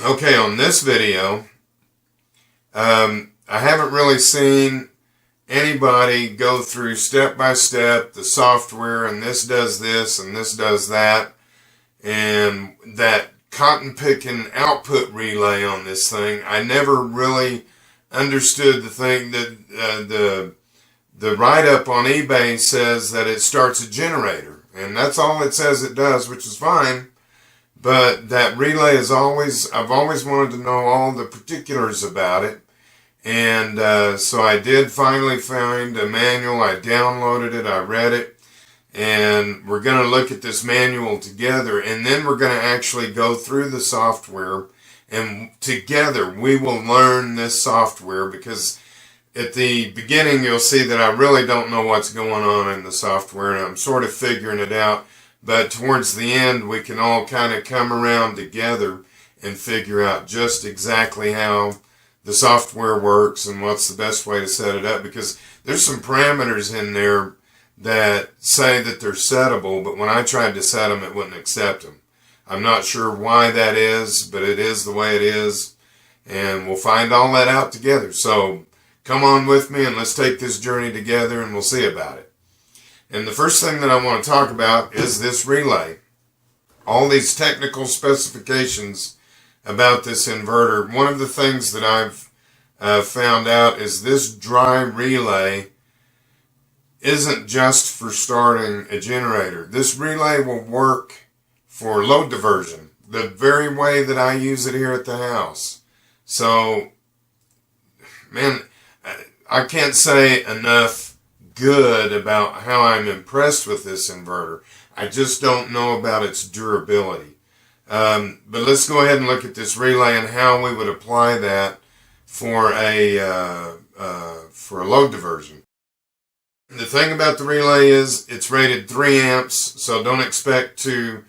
Okay, on this video, I haven't really seen anybody go through step by step the software, and this does this and this does that, and that cotton picking output relay on this thing. I never really understood the thing that the write-up on eBay says that it starts a generator, and that's all it says it does, which is fine. But that relay is I've always wanted to know all the particulars about it. And so I did finally find a manual. I downloaded it, I read it, and we're going to look at this manual together, and then we're going to actually go through the software, and together we will learn this software, because at the beginning you'll see that I really don't know what's going on in the software, and I'm sort of figuring it out. But towards the end, we can all kind of come around together and figure out just exactly how the software works and what's the best way to set it up, because there's some parameters in there that say that they're settable, but when I tried to set them, it wouldn't accept them. I'm not sure why that is, but it is the way it is, and we'll find all that out together. So come on with me and let's take this journey together, and we'll see about it. And the first thing that I want to talk about is this relay. All these technical specifications about this inverter. One of the things that I've found out is this dry relay isn't just for starting a generator. This relay will work for load diversion, the very way that I use it here at the house. So, man, I can't say enough good about how I'm impressed with this inverter. I just don't know about its durability. But let's go ahead and look at this relay and how we would apply that for a load diversion. The thing about the relay is it's rated 3 amps, so don't expect to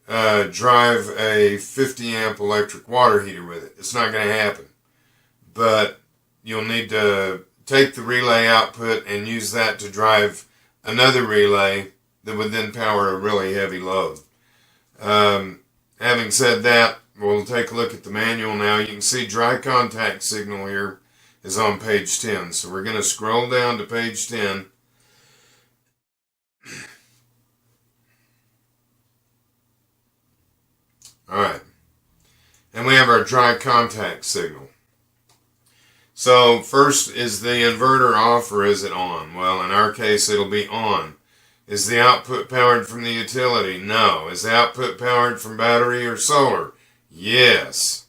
drive a 50 amp electric water heater with it. It's not going to happen. But you'll need to take the relay output and use that to drive another relay that would then power a really heavy load. Having said that, we'll take a look at the manual now. You can see dry contact signal here is on page 10. So we're going to scroll down to page 10. Alright. And we have our dry contact signal. So first, is the inverter off or is it on? Well, in our case, it'll be on. Is the output powered from the utility? No. Is the output powered from battery or solar? Yes.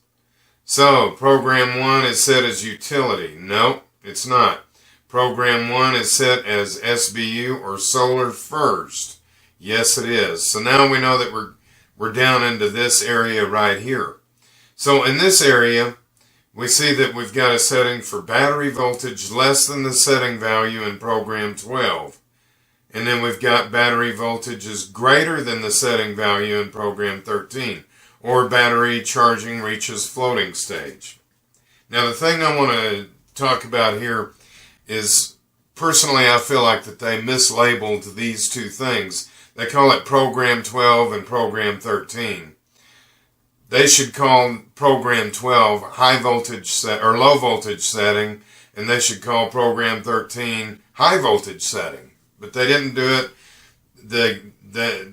So, program 1 is set as utility. Nope, it's not. Program 1 is set as SBU or solar first. Yes, it is. So now we know that we're down into this area right here. So in this area, we see that we've got a setting for battery voltage less than the setting value in program 12. And then we've got battery voltage is greater than the setting value in program 13. Or battery charging reaches floating stage. Now the thing I want to talk about here is, personally I feel like that they mislabeled these two things. They call it program 12 and program 13. They should call program 12 high voltage set or low voltage setting, and they should call program 13 high voltage setting. But they didn't do it.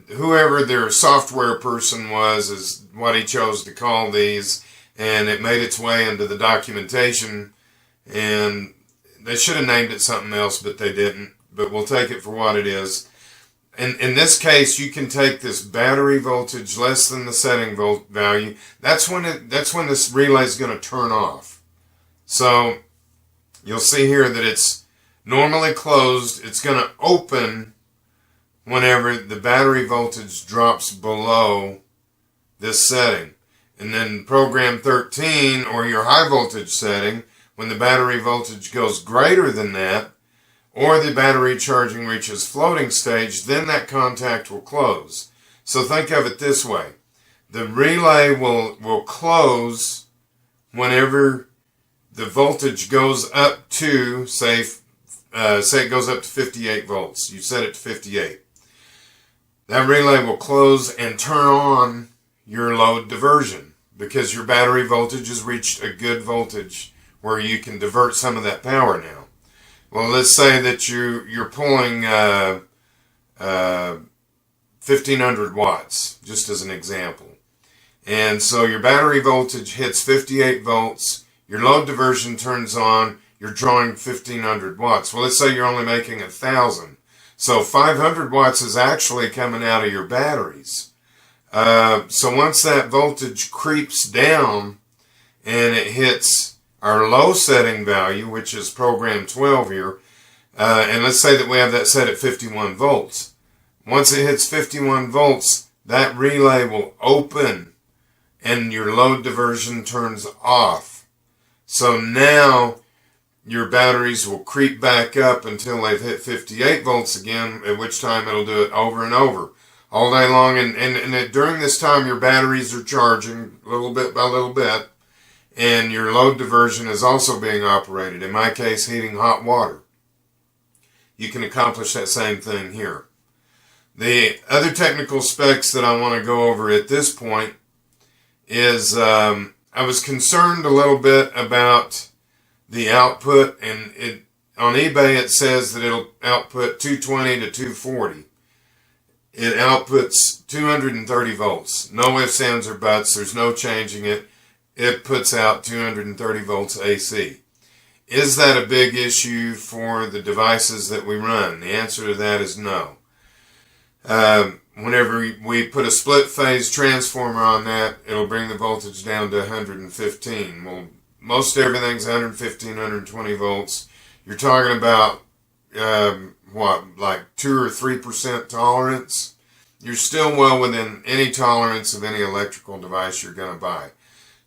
Whoever their software person was is what he chose to call these, and it made its way into the documentation, and they should have named it something else, but they didn't. But we'll take it for what it is. In this case, you can take this battery voltage less than the setting value. That's when this relay is going to turn off. So you'll see here that it's normally closed. It's going to open whenever the battery voltage drops below this setting. And then program 13, or your high voltage setting, when the battery voltage goes greater than that, or the battery charging reaches floating stage, then that contact will close. So think of it this way. The relay will close whenever the voltage goes up to, say it goes up to 58 volts. You set it to 58. That relay will close and turn on your load diversion. because your battery voltage has reached a good voltage where you can divert some of that power now. Well, let's say that you're pulling 1500 watts, just as an example. And so your battery voltage hits 58 volts, your load diversion turns on, you're drawing 1500 watts. Well, let's say you're only making 1000. So 500 watts is actually coming out of your batteries. So once that voltage creeps down and it hits our low setting value, which is program 12 here, and let's say that we have that set at 51 volts. Once it hits 51 volts, that relay will open and your load diversion turns off. So now your batteries will creep back up until they've hit 58 volts again, at which time it'll do it over and over all day long. And during this time, your batteries are charging little bit by little bit, and your load diversion is also being operated. In my case, heating hot water. You can accomplish that same thing here. The other technical specs that I want to go over at this point is I was concerned a little bit about the output, and on eBay it says that it'll output 220 to 240. It outputs 230 volts. No ifs, ands, or buts. There's no changing it. It puts out 230 volts AC. Is that a big issue for the devices that we run? The answer to that is no. Whenever we put a split phase transformer on that, it'll bring the voltage down to 115. Well, most everything's 115, 120 volts. You're talking about, like 2 or 3% tolerance. You're still well within any tolerance of any electrical device you're going to buy.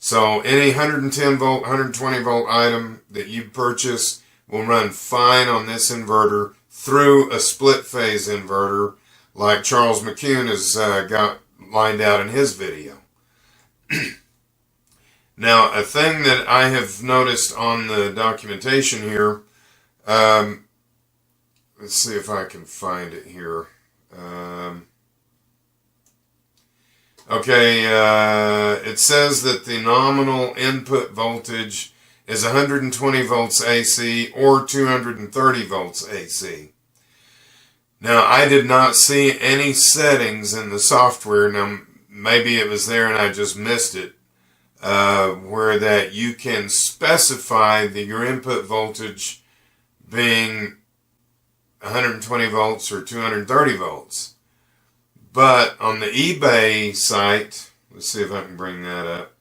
So any 110 volt, 120 volt item that you purchase will run fine on this inverter through a split phase inverter, like Charles McCune has got lined out in his video. Now, a thing that I have noticed on the documentation here, let's see if I can find it here. It says that the nominal input voltage is 120 volts AC or 230 volts AC. Now, I did not see any settings in the software. Now, maybe it was there and I just missed it, where that you can specify your input voltage being 120 volts or 230 volts. But on the eBay site, let's see if I can bring that up.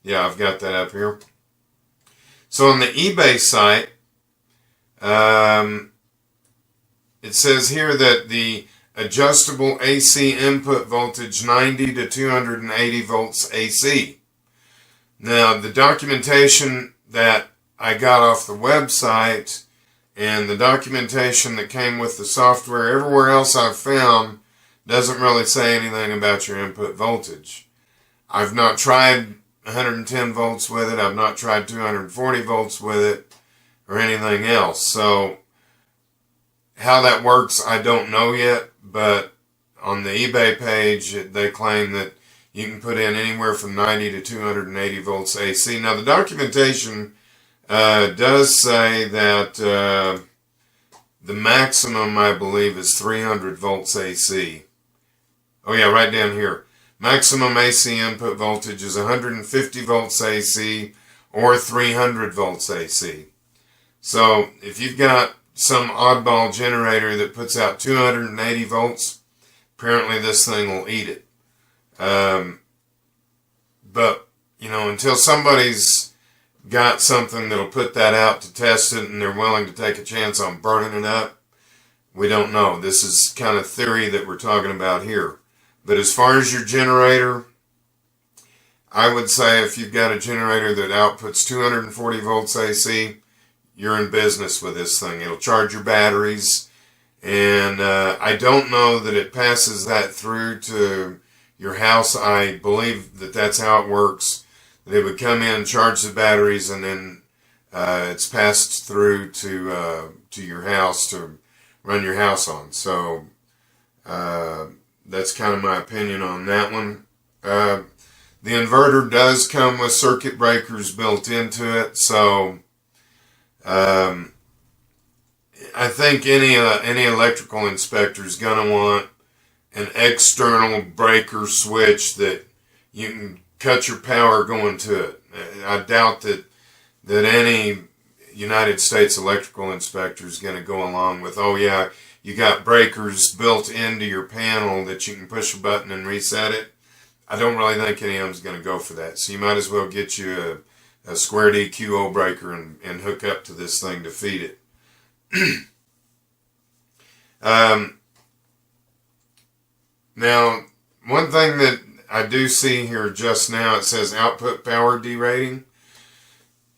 Yeah, I've got that up here. So on the eBay site, it says here that the adjustable AC input voltage 90 to 280 volts AC. Now, the documentation that I got off the website and the documentation that came with the software, everywhere else I've found, doesn't really say anything about your input voltage. I've not tried 110 volts with it. I've not tried 240 volts with it or anything else. So how that works, I don't know yet, but on the eBay page, they claim that you can put in anywhere from 90 to 280 volts AC. Now, the documentation does say that the maximum, I believe, is 300 volts AC. Oh yeah, right down here. Maximum AC input voltage is 150 volts AC or 300 volts AC. So if you've got some oddball generator that puts out 280 volts, apparently this thing will eat it. But, you know, until somebody's got something that'll put that out to test it and they're willing to take a chance on burning it up, we don't know. This is kind of theory that we're talking about here. But as far as your generator, I would say if you've got a generator that outputs 240 volts AC, you're in business with this thing. It'll charge your batteries, and I don't know that it passes that through to your house. I believe that that's how it works. That it would come in, charge the batteries, and then it's passed through to your house to run your house on. So that's kind of my opinion on that one. The inverter does come with circuit breakers built into it, so I think any electrical inspector is going to want an external breaker switch that you can cut your power going to it. I doubt that any United States electrical inspector is going to go along with, oh yeah, you got breakers built into your panel that you can push a button and reset it. I don't really think any of them is going to go for that. So you might as well get you a squared EQO breaker and hook up to this thing to feed it. Now, one thing that I do see here just now, it says output power derating.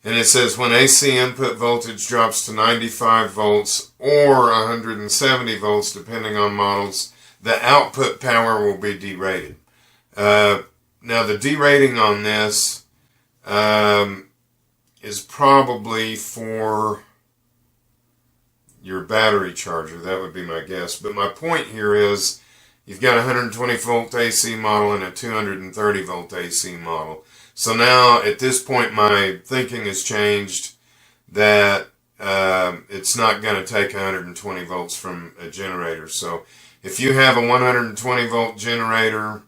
And it says when AC input voltage drops to 95 volts or 170 volts, depending on models, the output power will be derated. Now, the derating on this is probably for your battery charger. That would be my guess. But my point here is you've got a 120 volt AC model and a 230 volt AC model. So now at this point my thinking has changed that it's not going to take 120 volts from a generator. So if you have a 120 volt generator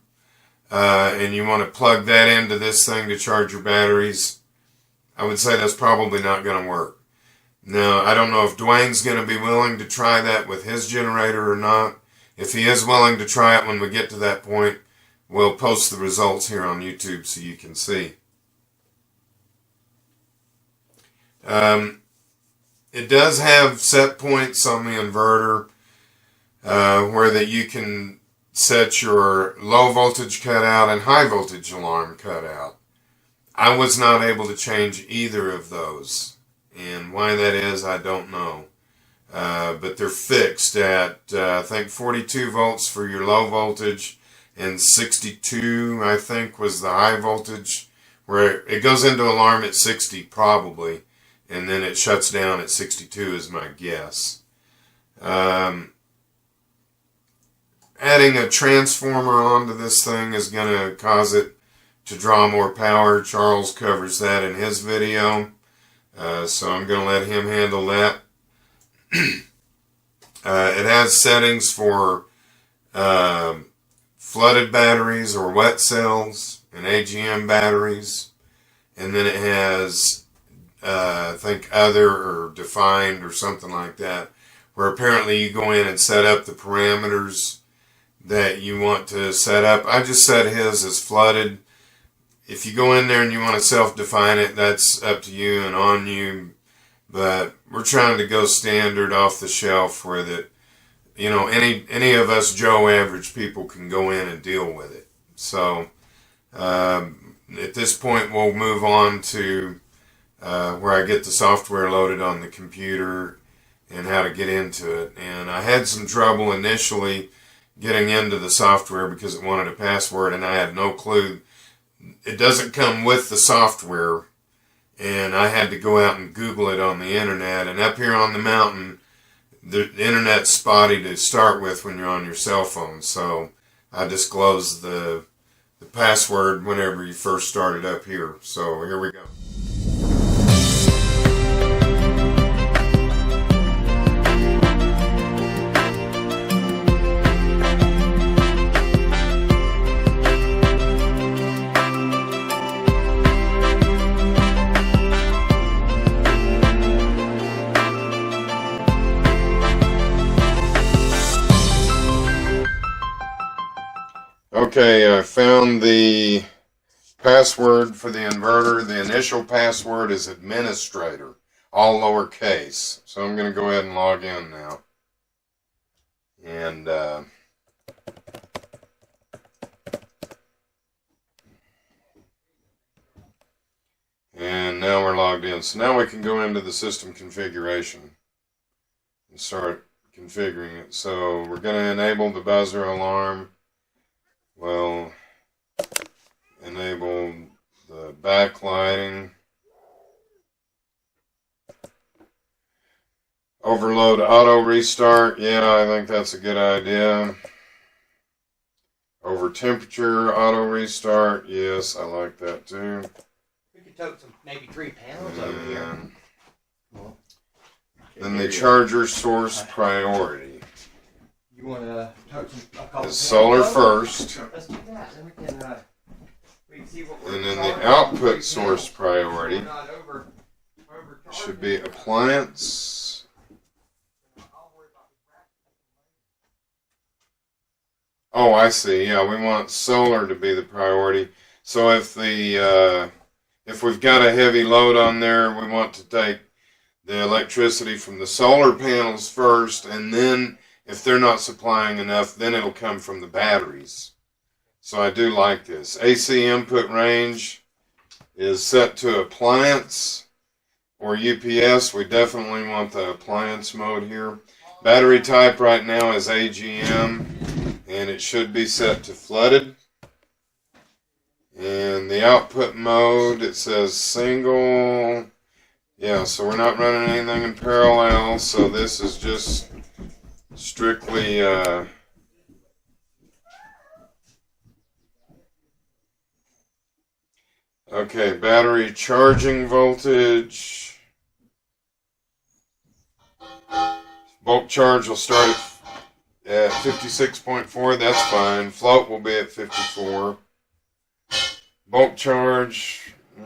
and you want to plug that into this thing to charge your batteries, I would say that's probably not going to work. Now, I don't know if Dwayne's going to be willing to try that with his generator or not. If he is willing to try it when we get to that point, we'll post the results here on YouTube so you can see. It does have set points on the inverter where that you can set your low voltage cutout and high voltage alarm cutout. I was not able to change either of those, and why that is I don't know. But they're fixed at I think 42 volts for your low voltage and 62 I think was the high voltage, where it goes into alarm at 60 probably, and then it shuts down at 62 is my guess. Adding a transformer onto this thing is going to cause it to draw more power. Charles covers that in his video, so I'm going to let him handle that. It has settings for flooded batteries or wet cells and AGM batteries, and then it has I think other or defined or something like that, where apparently you go in and set up the parameters that you want to set up. I just set his as flooded. If you go in there and you want to self-define it, that's up to you and on you. But we're trying to go standard off the shelf where that, you know, any of us Joe average people can go in and deal with it. So at this point we'll move on to where I get the software loaded on the computer and how to get into it. And I had some trouble initially getting into the software because it wanted a password and I had no clue. It doesn't come with the software, and I had to go out and Google it on the internet. And up here on the mountain, the internet's spotty to start with when you're on your cell phone. So I disclosed the password whenever you first started up here. So here we go. Okay, I found the password for the inverter. The initial password is administrator, all lowercase. So I'm going to go ahead and log in now. And now we're logged in. So now we can go into the system configuration and start configuring it. So we're going to enable the buzzer alarm. Well, enable the backlighting. Overload auto restart. Yeah, I think that's a good idea. for temperature, auto restart. Yes, I like that too. We could tote some, maybe 3 panels over here. Well, then the charger source priority. You want to tote some? Is solar first. Let's do that. Then we can see what we're. And then the output source priority should be appliance. Oh, I see. Yeah, we want solar to be the priority. So if we've got a heavy load on there, we want to take the electricity from the solar panels first, and then if they're not supplying enough, then it'll come from the batteries. So I do like this. AC input range is set to appliance or UPS. We definitely want the appliance mode here. Battery type right now is AGM, and it should be set to flooded. And the output mode, it says single. Yeah, so we're not running anything in parallel, so this is just strictly okay, battery charging voltage. Bulk charge will start at 56.4, that's fine. Float will be at 54. Bulk charge, so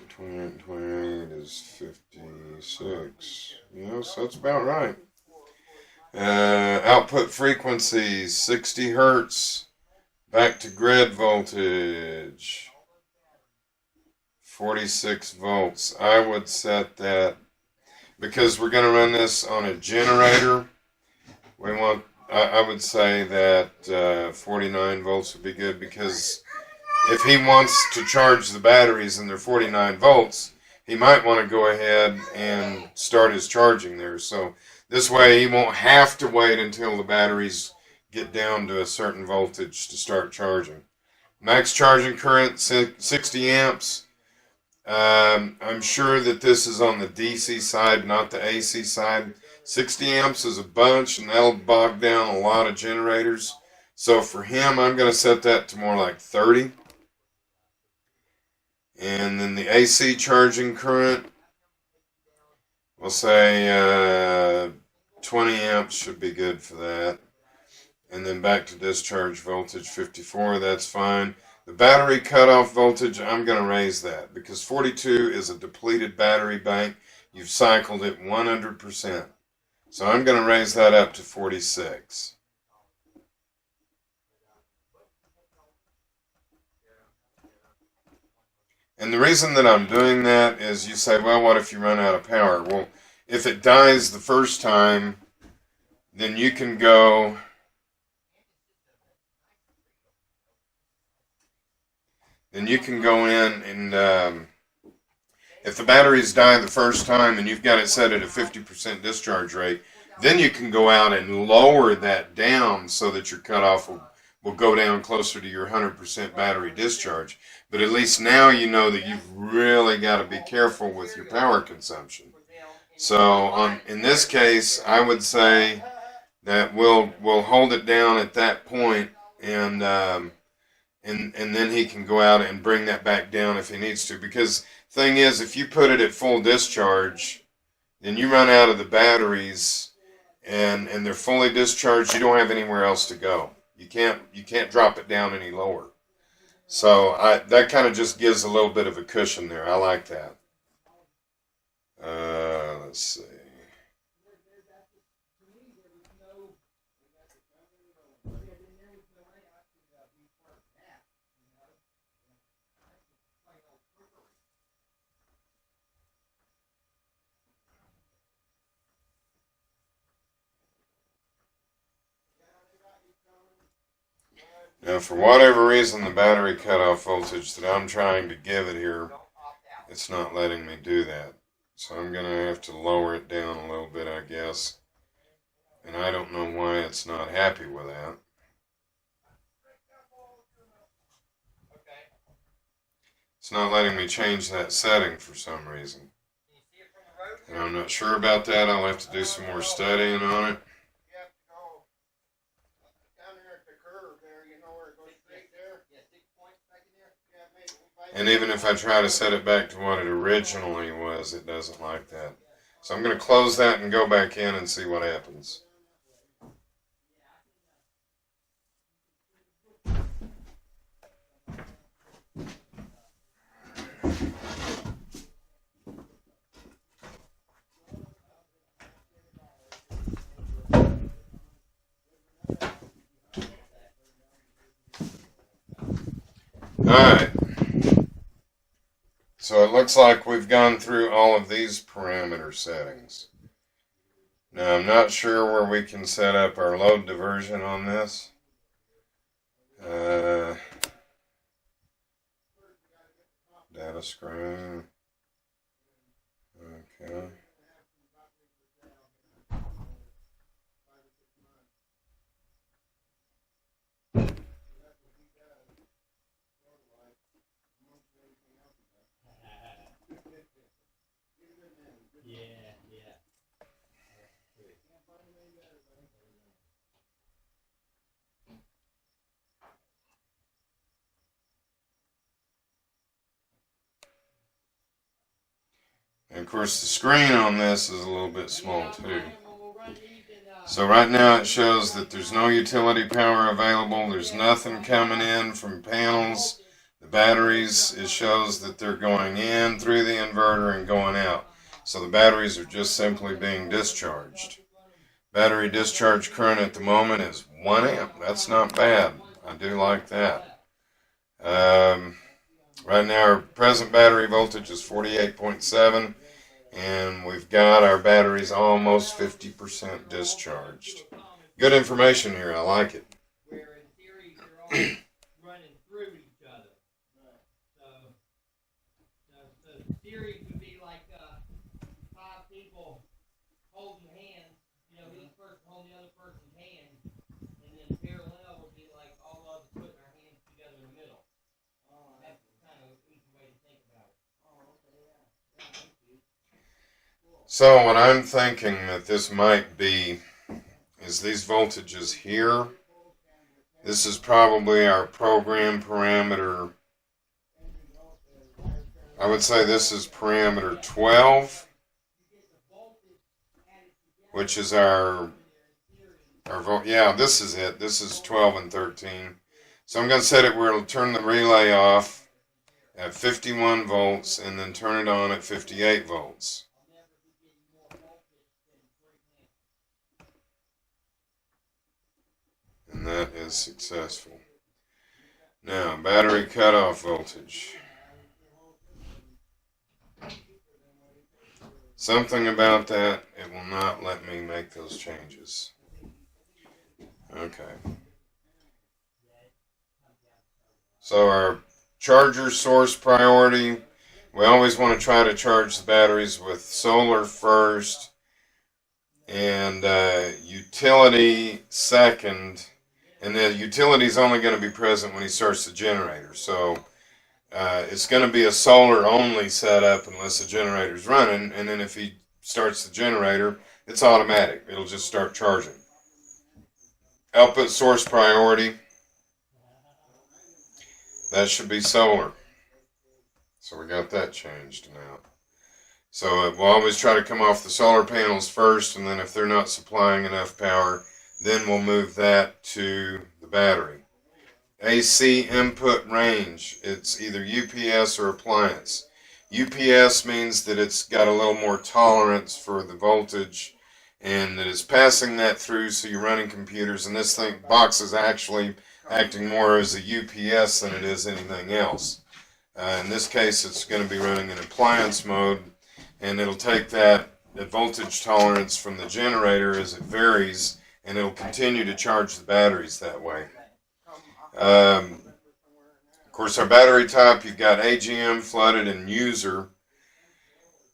28 is 56. Yes, that's about right. Output frequencies, 60 hertz. Back to grid voltage, 46 volts. I would set that, because we're going to run this on a generator. I would say that 49 volts would be good, because if he wants to charge the batteries and they're 49 volts, he might want to go ahead and start his charging there. So this way he won't have to wait until the batteries get down to a certain voltage to start charging. Max charging current, 60 amps. I'm sure that this is on the DC side, not the AC side. 60 amps is a bunch, and that'll bog down a lot of generators. So for him, I'm going to set that to more like 30. And then the AC charging current, we'll say 20 amps should be good for that. And then back to discharge voltage, 54, that's fine. The battery cutoff voltage, I'm going to raise that, because 42 is a depleted battery bank. You've cycled it 100%. So I'm going to raise that up to 46. And the reason that I'm doing that is, you say, well, what if you run out of power? Well, if it dies the first time, then you can go in and if the batteries die the first time and you've got it set at a 50% discharge rate, then you can go out and lower that down so that your cutoff will go down closer to your 100% battery discharge. But at least now you know that you've really got to be careful with your power consumption. So in this case, I would say that we'll hold it down at that point, and then he can go out and bring that back down if he needs to. Because thing is, if you put it at full discharge, then you run out of the batteries, and they're fully discharged. You don't have anywhere else to go. You can't drop it down any lower. So that kind of just gives a little bit of a cushion there. I like that. Let's see. Now, for whatever reason, the battery cutoff voltage that I'm trying to give it here, it's not letting me do that. So I'm going to have to lower it down a little bit, I guess. And I don't know why it's not happy with that. It's not letting me change that setting for some reason. And I'm not sure about that. I'll have to do some more studying on it. And even if I try to set it back to what it originally was, it doesn't like that. So I'm going to close that and go back in and see what happens. Alright, so it looks like we've gone through all of these parameter settings. Now I'm not sure where we can set up our load diversion on this. Data screen. Okay. And of course the screen on this is a little bit small too. So right now it shows that there's no utility power available. There's nothing coming in from panels. The batteries, it shows that they're going in through the inverter and going out. So the batteries are just simply being discharged. Battery discharge current at the moment is 1 amp. That's not bad. I do like that. Right now our present battery voltage is 48.7. And we've got our batteries almost 50% discharged. Good information here. I like it. Where in theory they're all running through each other. So the theory would be like 5 people holding hands. You know, each person holding the other person's hand, and then parallel would be like all of us putting our hands together in the middle. That's kind of an easy way to think about it. So what I'm thinking that this might be is these voltages here. This is probably our program parameter. I would say this is parameter 12, which is our yeah, this is it. This is 12 and 13. So I'm going to set it where it'll turn the relay off at 51 volts and then turn it on at 58 volts. And that is successful. Now, battery cutoff voltage. Something about that, it will not let me make those changes. Okay. So our charger source priority, we always want to try to charge the batteries with solar first and utility second. And the utility is only going to be present when he starts the generator. So it's going to be a solar only setup unless the generator's running. And then if he starts the generator, it's automatic. It'll just start charging. Output source priority. That should be solar. So we got that changed now. So we'll always try to come off the solar panels first. And then if they're not supplying enough power, then we'll move that to the battery. AC input range. It's either UPS or appliance. UPS means that it's got a little more tolerance for the voltage and that it's passing that through, so you're running computers, and this box is actually acting more as a UPS than it is anything else. In this case, it's going to be running in appliance mode, and it'll take that voltage tolerance from the generator as it varies, and it'll continue to charge the batteries that way. Of course, our battery type, you've got AGM, flooded, and user.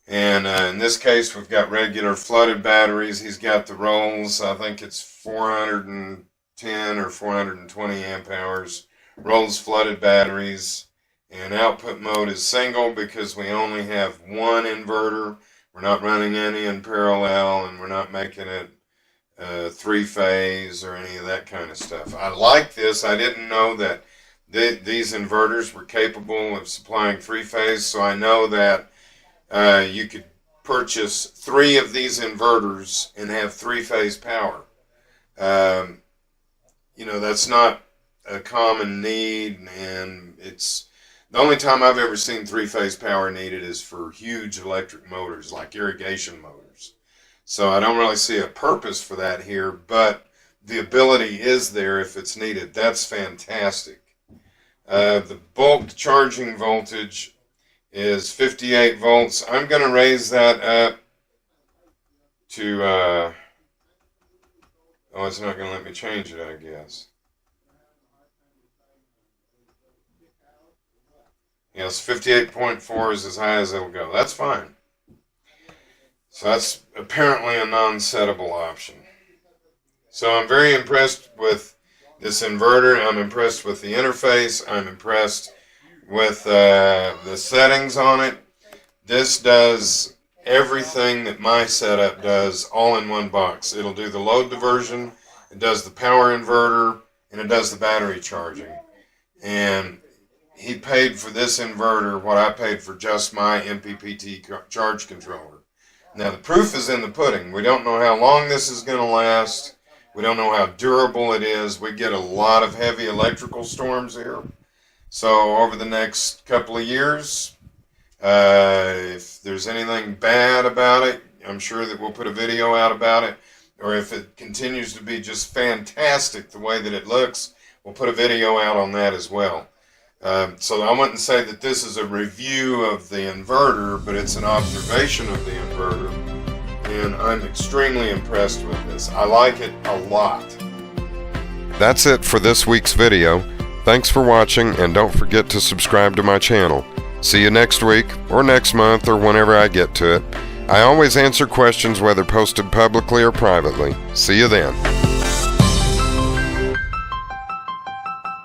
And in this case, we've got regular flooded batteries. He's got the rolls. I think it's 410 or 420 amp hours. Rolls flooded batteries. And output mode is single because we only have one inverter. We're not running any in parallel, and we're not making it three-phase or any of that kind of stuff. I like this. I didn't know that these inverters were capable of supplying three-phase, so I know that you could purchase 3 of these inverters and have three-phase power. You know, that's not a common need, and it's the only time I've ever seen three-phase power needed is for huge electric motors like irrigation motors. So I don't really see a purpose for that here, but the ability is there if it's needed. That's fantastic. The bulk charging voltage is 58 volts. I'm going to raise that up to, oh, it's not going to let me change it, I guess. Yes, 58.4 is as high as it'll go. That's fine. So that's apparently a non-settable option. So I'm very impressed with this inverter. I'm impressed with the interface. I'm impressed with the settings on it. This does everything that my setup does all in one box. It'll do the load diversion, it does the power inverter, and it does the battery charging. And he paid for this inverter what I paid for just my MPPT charge controller. Now the proof is in the pudding. We don't know how long this is going to last. We don't know how durable it is. We get a lot of heavy electrical storms here. So over the next couple of years, if there's anything bad about it, I'm sure that we'll put a video out about it. Or if it continues to be just fantastic the way that it looks, we'll put a video out on that as well. So I wouldn't say that this is a review of the inverter, but it's an observation of the inverter. And I'm extremely impressed with this. I like it a lot. That's it for this week's video. Thanks for watching, and don't forget to subscribe to my channel. See you next week, or next month, or whenever I get to it. I always answer questions whether posted publicly or privately. See you then.